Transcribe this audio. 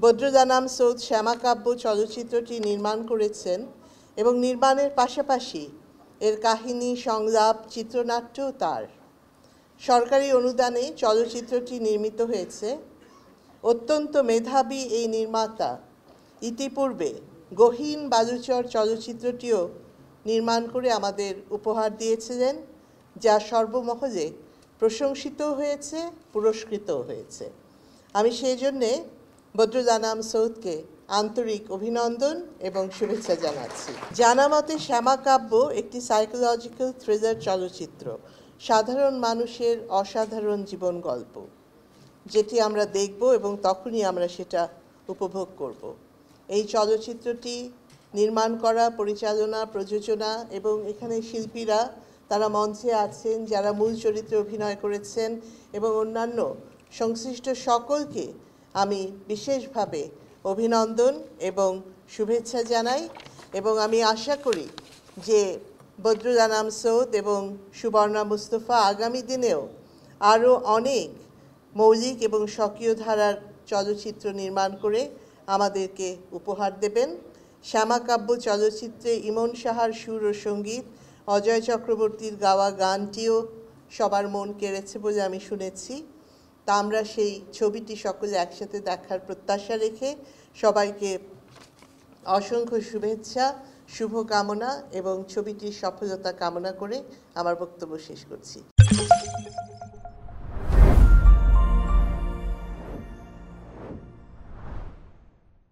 বদরুদ্দানাম সৌদ শ্যামাকাব্য চলচ্চিত্রটি নির্মাণ করেছেন এবং নির্মাণের পাশাপাশি এর কাহিনী, সংলাপ, চিত্রনাট্যও তার। সরকারি অনুদানে চলচ্চিত্রটি নির্মিত হয়েছে। অত্যন্ত মেধাবী এই নির্মাতা ইতিপূর্বে গহীন বালুচর চলচ্চিত্রটিও নির্মাণ করে আমাদের উপহার দিয়েছিলেন, যা সর্বমহলে প্রশংসিত হয়েছে, পুরস্কৃতও হয়েছে। আমি সেই জন্যে বদরুদ্দানাম সৌদকে আন্তরিক অভিনন্দন এবং শুভেচ্ছা জানাচ্ছি। জানা মতে শ্যামাকাব্য একটি সাইকোলজিক্যাল থ্রিলার চলচ্চিত্র, সাধারণ মানুষের অসাধারণ জীবন গল্প, যেটি আমরা দেখব এবং তখনই আমরা সেটা উপভোগ করব। এই চলচ্চিত্রটি নির্মাণ করা, পরিচালনা, প্রযোজনা এবং এখানে শিল্পীরা তারা মঞ্চে আছেন, যারা মূল চরিত্রে অভিনয় করেছেন এবং অন্যান্য সংশ্লিষ্ট সকলকে আমি বিশেষভাবে অভিনন্দন এবং শুভেচ্ছা জানাই। এবং আমি আশা করি যে বদরুদ্দানাম সৌদ এবং সুবর্ণা মুস্তফা আগামী দিনেও আরও অনেক মৌলিক এবং স্বকীয় ধারার চলচ্চিত্র নির্মাণ করে আমাদেরকে উপহার দেবেন। শ্যামাকাব্য চলচ্চিত্রে ইমন সাহার সুর ও সঙ্গীত, অজয় চক্রবর্তীর গাওয়া গানটিও সবার মন কেড়েছে বলে আমি শুনেছি। তা আমরা সেই ছবিটি সকলে একসাথে দেখার প্রত্যাশা রেখে সবাইকে অসংখ্য শুভেচ্ছা, শুভকামনা এবং ছবিটির সফলতা কামনা করে আমার বক্তব্য শেষ করছি।